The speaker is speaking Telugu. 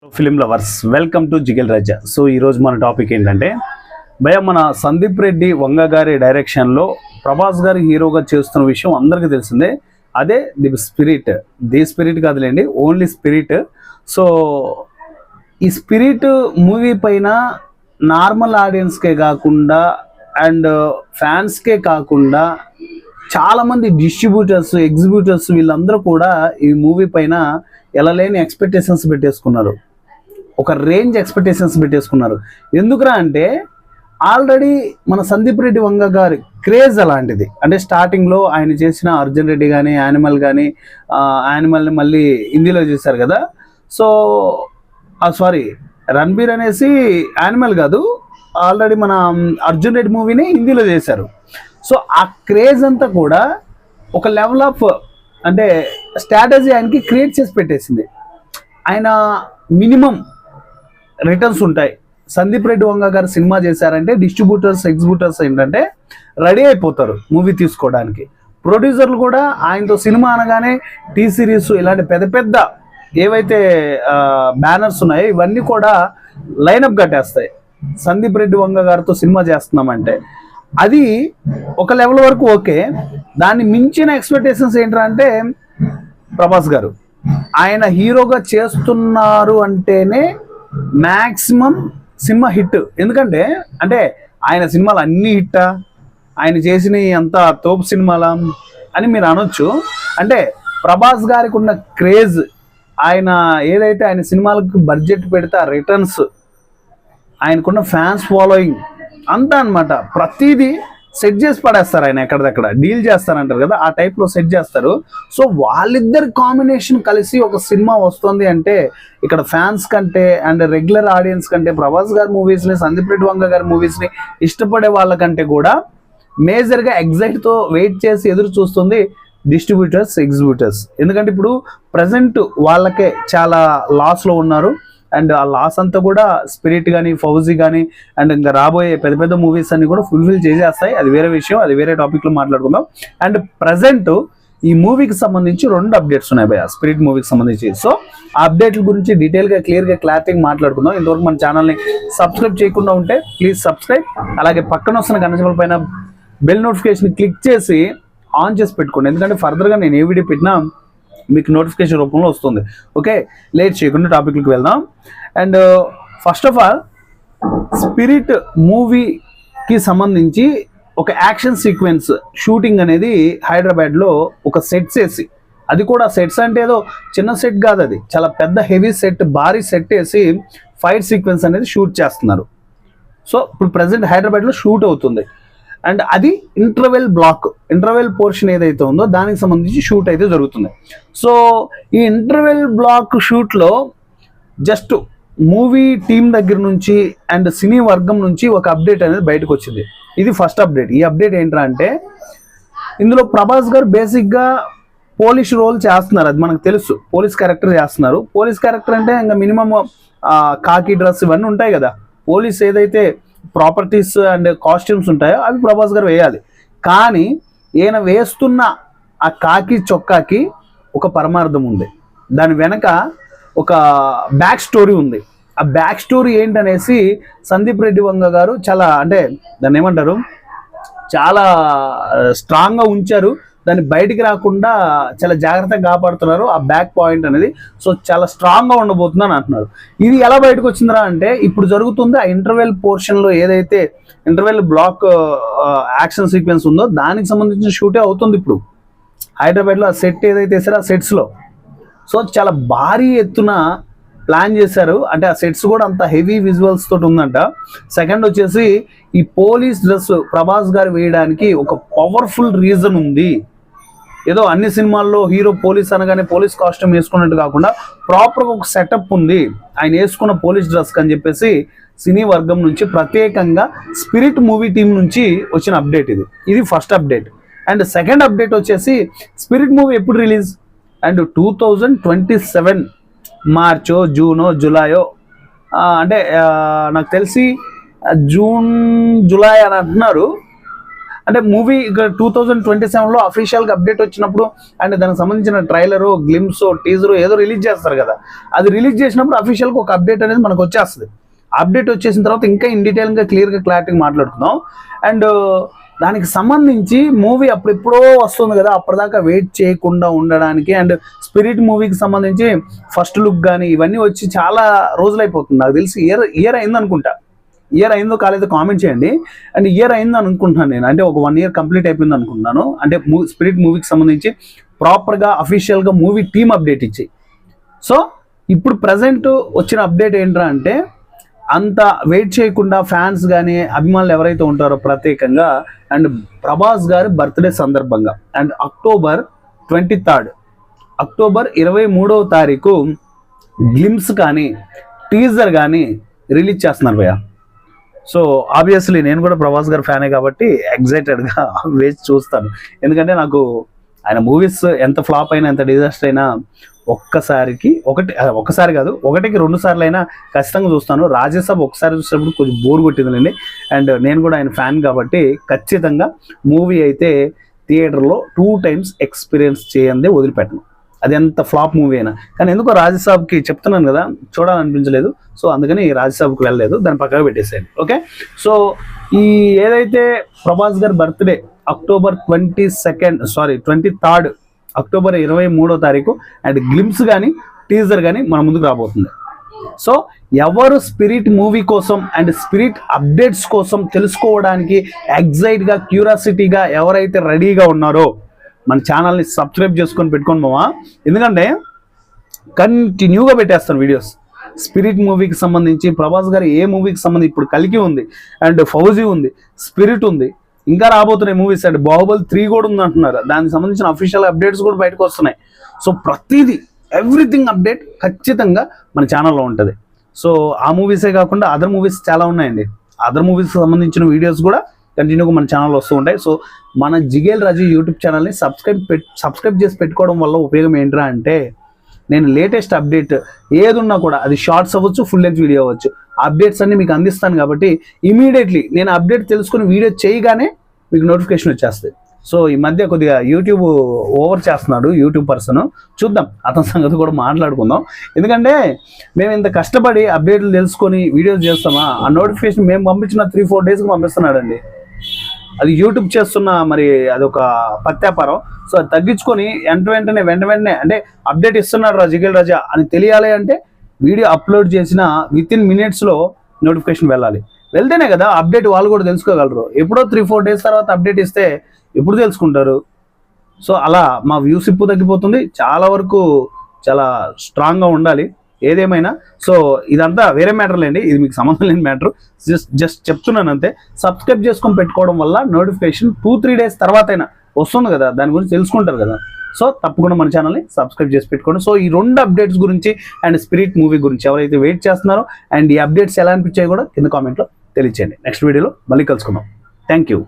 Film lovers welcome to jiggle Raja. So ఈరోజు మన టాపిక్ ఏంటంటే భయ మన సందీప్ రెడ్డి వంగ గారి డైరెక్షన్లో ప్రభాస్ గారి హీరోగా చేస్తున్న విషయం అందరికీ తెలిసిందే. అదే ది స్పిరిట్ కాదులేండి, ఓన్లీ స్పిరిట్. సో ఈ స్పిరిట్ మూవీ పైన నార్మల్ ఆడియన్స్కే కాకుండా అండ్ ఫ్యాన్స్కే కాకుండా చాలామంది డిస్ట్రిబ్యూటర్స్, ఎగ్జిబ్యూటర్స్ వీళ్ళందరూ కూడా ఈ మూవీ పైన ఎలాలేని ఎక్స్పెక్టేషన్స్ పెట్టేసుకున్నారు. ఒక రేంజ్ ఎక్స్పెక్టేషన్స్ పెట్టేసుకున్నారు. ఎందుకురా అంటే ఆల్రెడీ మన సందీప్ రెడ్డి వంగ గారి క్రేజ్ అలాంటిది. అంటే స్టార్టింగ్లో ఆయన చేసిన అర్జున్ రెడ్డి కానీ యానిమల్ని మళ్ళీ హిందీలో చేశారు కదా. సో సారీ, రణబీర్ అనేసి యానిమల్ కాదు, ఆల్రెడీ మన అర్జున్ రెడ్డి మూవీని హిందీలో చేశారు. సో ఆ క్రేజ్ అంతా కూడా ఒక లెవెల్ ఆఫ్ అంటే స్ట్రాటజీ ఆయనకి క్రియేట్ చేసి పెట్టేసింది. ఆయన మినిమం రిటర్న్స్ ఉంటాయి. సందీప్ రెడ్డి వంగ గారు సినిమా చేశారంటే డిస్ట్రిబ్యూటర్స్, ఎగ్జిబ్యూటర్స్ ఏంటంటే రెడీ అయిపోతారు మూవీ తీసుకోవడానికి. ప్రొడ్యూసర్లు కూడా ఆయనతో సినిమా అనగానే టీ సిరీస్ ఇలాంటి పెద్ద పెద్ద ఏవైతే బ్యానర్స్ ఉన్నాయో ఇవన్నీ కూడా లైనప్ కట్టేస్తాయి. సందీప్ రెడ్డి వంగ గారితో సినిమా చేస్తున్నామంటే అది ఒక లెవెల్ వరకు ఓకే. దాన్ని మించిన ఎక్స్పెక్టేషన్స్ ఏంటంటే ప్రభాస్ గారు ఆయన హీరోగా చేస్తున్నారు అంటేనే మ్యాక్సిమం సినిమా హిట్. ఎందుకంటే అంటే ఆయన సినిమాలు అన్నీ హిట్టా, ఆయన చేసినవి అంతా తోపు సినిమాలా అని మీరు అనొచ్చు. అంటే ప్రభాస్ గారికి ఉన్న క్రేజ్, ఆయన ఏదైతే ఆయన సినిమాలకు బడ్జెట్ పెడితే ఆ రిటర్న్స్, ఆయనకున్న ఫ్యాన్స్ ఫాలోయింగ్ అంతా అనమాట. ప్రతిదీ సెట్ చేసి పడేస్తారు. ఆయన ఎక్కడిదక్కడ డీల్ చేస్తారంటారు కదా, ఆ టైప్లో సెట్ చేస్తారు. సో వాళ్ళిద్దరి కాంబినేషన్ కలిసి ఒక సినిమా వస్తుంది అంటే ఇక్కడ ఫ్యాన్స్ కంటే అండ్ రెగ్యులర్ ఆడియన్స్ కంటే ప్రభాస్ గారి మూవీస్ని, సందీప్ రెడ్డి వంగ గారి మూవీస్ని ఇష్టపడే వాళ్ళకంటే కూడా మేజర్గా ఎగ్జైట్తో వెయిట్ చేసి ఎదురు చూస్తుంది డిస్ట్రిబ్యూటర్స్, ఎగ్జిబ్యూటర్స్. ఎందుకంటే ఇప్పుడు ప్రజెంట్ వాళ్ళకే చాలా లాస్లో ఉన్నారు. అండ్ ఆ లాస్ అంతా కూడా స్పిరిట్ కానీ, ఫౌజీ కానీ అండ్ ఇంకా రాబోయే పెద్ద పెద్ద మూవీస్ అన్ని కూడా ఫుల్ఫిల్ చేసేస్తాయి. అది వేరే విషయం, అది వేరే టాపిక్లో మాట్లాడుకుందాం. అండ్ ప్రజెంట్ ఈ మూవీకి సంబంధించి 2 అప్డేట్స్ ఉన్నాయి భయ, స్పిరిట్ మూవీకి సంబంధించి. సో ఆ అప్డేట్ల గురించి డీటెయిల్గా, క్లియర్గా, క్లారిటీగా మాట్లాడుకుందాం. ఇంతవరకు మన ఛానల్ని సబ్స్క్రైబ్ చేయకుండా ఉంటే ప్లీజ్ సబ్స్క్రైబ్. అలాగే పక్కన వస్తున్న గంట పైన బెల్ నోటిఫికేషన్ క్లిక్ చేసి ఆన్ చేసి పెట్టుకోండి. ఎందుకంటే ఫర్దర్గా నేను ఏ వీడియో పెట్టినా మీకు నోటిఫికేషన్ రూపంలో వస్తుంది. ఓకే, లేట్ చేయకుండా టాపిక్లకు వెళ్దాం. And first of all spirit మూవీకి సంబంధించి ఒక యాక్షన్ సీక్వెన్స్ షూటింగ్ అనేది హైదరాబాద్లో ఒక సెట్స్ వేసి, అది కూడా సెట్స్ అంటే ఏదో చిన్న సెట్ కాదు, అది చాలా పెద్ద హెవీ సెట్, భారీ సెట్ వేసి ఫైట్ సీక్వెన్స్ అనేది షూట్ చేస్తున్నారు. సో ఇప్పుడు ప్రజెంట్ హైదరాబాద్లో షూట్ అవుతుంది. అండ్ అది ఇంటర్వెల్ పోర్షన్ ఏదైతే ఉందో దానికి సంబంధించి షూట్ అయితే జరుగుతుంది. సో ఈ ఇంటర్వెల్ బ్లాక్ షూట్లో జస్ట్ మూవీ టీం దగ్గర నుంచి అండ్ సినీ వర్గం నుంచి ఒక అప్డేట్ అనేది బయటకు వచ్చింది. ఇది ఫస్ట్ అప్డేట్. ఈ అప్డేట్ ఏంట్రా అంటే ఇందులో ప్రభాస్ గారు బేసిక్గా పోలీస్ రోల్ చేస్తున్నారు, అది మనకు తెలుసు. పోలీస్ క్యారెక్టర్ చేస్తున్నారు. పోలీస్ క్యారెక్టర్ అంటే ఇంకా మినిమం కాకి డ్రెస్ ఇవన్నీ ఉంటాయి కదా. పోలీస్ ఏదైతే ప్రాపర్టీస్ అండ్ కాస్ట్యూమ్స్ ఉంటాయో అవి ప్రభాస్ గారు వేయాలి. కానీ ఈయన వేస్తున్న ఆ కాకి చొక్కాకి ఒక పరమార్థం ఉంది. దాని వెనక ఒక బ్యాక్ స్టోరీ ఉంది. ఆ బ్యాక్ స్టోరీ ఏంటనేసి సందీప్ రెడ్డి వంగ గారు చాలా, అంటే దాన్ని ఏమంటారు, చాలా స్ట్రాంగ్గా ఉంచారు. దాన్ని బయటికి రాకుండా చాలా జాగ్రత్తగా కాపాడుతున్నారు ఆ బ్యాక్ పాయింట్ అనేది. సో చాలా స్ట్రాంగ్గా ఉండబోతుందని అంటున్నారు. ఇది ఎలా బయటకు వచ్చిందిరా అంటే ఇప్పుడు జరుగుతుంది ఆ ఇంటర్వెల్ పోర్షన్లో ఏదైతే ఇంటర్వెల్ బ్లాక్ యాక్షన్ సీక్వెన్స్ ఉందో దానికి సంబంధించిన షూటే అవుతుంది ఇప్పుడు హైదరాబాద్లో. ఆ సెట్ ఏదైతే వేసారో ఆ సెట్స్లో సో చాలా భారీ ఎత్తున ప్లాన్ చేశారు. అంటే ఆ సెట్స్ కూడా అంత హెవీ విజువల్స్ తోటి ఉందంట. సెకండ్ వచ్చేసి ఈ పోలీస్ డ్రెస్ ప్రభాస్ గారు వేయడానికి ఒక పవర్ఫుల్ రీజన్ ఉంది. ఏదో అన్ని సినిమాల్లో హీరో పోలీస్ అనగానే పోలీస్ కాస్ట్యూమ్ వేసుకున్నట్టు కాకుండా ప్రాపర్గా ఒక సెటప్ ఉంది ఆయన వేసుకున్న పోలీస్ డ్రెస్ అని చెప్పేసి సినీ వర్గం నుంచి ప్రత్యేకంగా స్పిరిట్ మూవీ టీం నుంచి వచ్చిన అప్డేట్ ఇది first update. And second update వచ్చేసి స్పిరిట్ మూవీ ఎప్పుడు రిలీజ్ అండ్ 2027 మార్చో, జూనో, జూలైయో, అంటే నాకు తెలిసి జూన్, జూలై అని అంటున్నారు. అంటే మూవీ 2027లో అఫీషియల్గా అప్డేట్ వచ్చినప్పుడు అండ్ దానికి సంబంధించిన ట్రైలరు, గ్లిమ్స్, టీజరు ఏదో రిలీజ్ చేస్తారు కదా, అది రిలీజ్ చేసినప్పుడు అఫీషియల్గా ఒక అప్డేట్ అనేది మనకు వచ్చేస్తుంది. అప్డేట్ వచ్చేసిన తర్వాత ఇంకా ఇన్ డీటెయిల్గా క్లియర్గా మాట్లాడుకుందాం. అండ్ దానికి సంబంధించి మూవీ అప్పుడెప్పుడో వస్తుంది కదా, అప్పటిదాకా వెయిట్ చేయకుండా ఉండడానికి అండ్ స్పిరిట్ మూవీకి సంబంధించి ఫస్ట్ లుక్ కానీ ఇవన్నీ వచ్చి చాలా రోజులైపోతుంది. నాకు తెలిసి ఇయర్ అయిందనుకుంటా. ఇయర్ అయిందో కాలేదో కామెంట్ చేయండి. అండ్ ఇయర్ అయింది అనుకుంటున్నాను నేను, అంటే ఒక 1 year కంప్లీట్ అయిపోయింది అనుకుంటున్నాను. అంటే స్పిరిట్ మూవీకి సంబంధించి ప్రాపర్గా అఫీషియల్గా మూవీ టీమ్ అప్డేట్ ఇచ్చి. సో ఇప్పుడు ప్రజెంట్ వచ్చిన అప్డేట్ ఏంట్రా అంటే, అంత వెయిట్ చేయకుండా ఫ్యాన్స్ కానీ అభిమానులు ఎవరైతే ఉంటారో ప్రత్యేకంగా అండ్ ప్రభాస్ గారి బర్త్డే సందర్భంగా అండ్ అక్టోబర్ 23వ తారీఖు గ్లిమ్స్ కానీ టీజర్ కానీ రిలీజ్ చేస్తున్నారు భయ్య. సో ఆబ్వియస్లీ నేను కూడా ప్రభాస్ గారి ఫ్యానే కాబట్టి ఎగ్జైటెడ్గా వేచి చూస్తాను. ఎందుకంటే నాకు ఆయన మూవీస్ ఎంత ఫ్లాప్ అయినా ఎంత డిజాస్టర్ అయినా ఒక్కసారి కాదు 1-2 సార్లు అయినా ఖచ్చితంగా చూస్తాను. రాజ్యసభ ఒకసారి చూసినప్పుడు కొంచెం బోర్ కొట్టిందండి. అండ్ నేను కూడా ఆయన ఫ్యాన్ కాబట్టి ఖచ్చితంగా మూవీ అయితే థియేటర్లో 2 times ఎక్స్పీరియన్స్ చేయందే వదిలిపెట్టను, అది ఎంత ఫ్లాప్ మూవీ అయినా. కానీ ఎందుకో రాజ్యసభకి చెప్తున్నాను కదా, చూడాలనిపించలేదు. సో అందుకని రాజ్యసభకి వెళ్ళలేదు, దాన్ని పక్కగా పెట్టేసాను. ఓకే, సో ఈ ఏదైతే ప్రభాస్ గారి బర్త్డే అక్టోబర్ 23rd అక్టోబర్ 23వ తారీఖు అండ్ గ్లిమ్స్ కానీ టీజర్ కానీ మన ముందుకు రాబోతుంది. సో ఎవరు స్పిరిట్ మూవీ కోసం అండ్ స్పిరిట్ అప్డేట్స్ కోసం తెలుసుకోవడానికి ఎగ్జైట్గా క్యూరియాసిటీగా ఎవరైతే రెడీగా ఉన్నారో మన ఛానల్ని సబ్స్క్రైబ్ చేసుకొని పెట్టుకోండి మావా. ఎందుకంటే కంటిన్యూగా పెట్టేస్తాను వీడియోస్. స్పిరిట్ మూవీకి సంబంధించి ప్రభాస్ గారు ఏ మూవీకి సంబంధించి ఇప్పుడు కల్కి ఉంది అండ్ ఫౌజీ ఉంది, స్పిరిట్ ఉంది, ఇంకా రాబోతున్నాయి మూవీస్. అండ్ బాహుబలి 3 కూడా ఉంది అంటున్నారు. దానికి సంబంధించిన అఫీషియల్ అప్డేట్స్ కూడా బయటకు వస్తున్నాయి. సో ప్రతిదీ ఎవ్రీథింగ్ అప్డేట్ ఖచ్చితంగా మన ఛానల్లో ఉంటుంది. సో ఆ మూవీసే కాకుండా అదర్ మూవీస్ చాలా ఉన్నాయండి. అదర్ మూవీస్కి సంబంధించిన వీడియోస్ కూడా కంటిన్యూగా మన ఛానల్లో వస్తూ ఉంటాయి. సో మన జిగేల్ రాజు యూట్యూబ్ ఛానల్ని సబ్స్క్రైబ్ చేసి పెట్టుకోవడం వల్ల ఉపయోగం ఏంట్రా అంటే, నేను లేటెస్ట్ అప్డేట్ ఏది ఉన్నా కూడా అది షార్ట్స్ అవ్వచ్చు, ఫుల్ లెంత్ వీడియో అవ్వచ్చు, అప్డేట్స్ అన్ని మీకు అందిస్తాను. కాబట్టి ఇమీడియట్లీ నేను అప్డేట్ తెలుసుకుని వీడియో చేయగానే మీకు నోటిఫికేషన్ వచ్చేస్తుంది. సో ఈ మధ్య కొద్దిగా యూట్యూబ్ ఓవర్ చేస్తున్నాడు యూట్యూబ్ పర్సన్, చూద్దాం అతని సంగతి కూడా మాట్లాడుకుందాం. ఎందుకంటే మేము ఇంత కష్టపడి అప్డేట్లు తెలుసుకొని వీడియోస్ చేస్తామా, ఆ నోటిఫికేషన్ మేము పంపించిన 3-4 daysకి పంపిస్తున్నాడండి. అది యూట్యూబ్ చేస్తున్న మరి అదొక పత్యాపారం. సో అది తగ్గించుకొని వెంటనే అంటే అప్డేట్ ఇస్తున్నాడు జిగేల్ రాజా అని తెలియాలి అంటే వీడియో అప్లోడ్ చేసిన within minutesలో నోటిఫికేషన్ వెళ్ళాలి. వెళ్తేనే కదా అప్డేట్ వాళ్ళు కూడా తెలుసుకోగలరు. ఎప్పుడో 3-4 days తర్వాత అప్డేట్ ఇస్తే ఎప్పుడు తెలుసుకుంటారు? సో అలా మా వ్యూస్ ఇప్పుడు తగ్గిపోతుంది. చాలా వరకు చాలా స్ట్రాంగ్గా ఉండాలి ఏదేమైనా. సో ఇదంతా వేరే మ్యాటర్ లేండి, ఇది మీకు సంబంధం లేని మ్యాటర్. జస్ట్ చెప్తున్నాను అంతే. సబ్స్క్రైబ్ చేసుకొని పెట్టుకోవడం వల్ల నోటిఫికేషన్ 2-3 days తర్వాత అయినా వస్తుంది కదా, దాని గురించి తెలుసుకుంటారు కదా. సో తప్పకుండా మన ఛానల్ని సబ్స్క్రైబ్ చేసి పెట్టుకోండి. సో ఈ 2 అప్డేట్స్ గురించి అండ్ స్పిరిట్ మూవీ గురించి ఎవరైతే వెయిట్ చేస్తున్నారో అండ్ ఈ అప్డేట్స్ ఎలా అనిపించాయో కూడా కింద కామెంట్లో తెలియచేయండి. నెక్స్ట్ వీడియోలో మళ్ళీ కలుసుకుందాం. Thank you.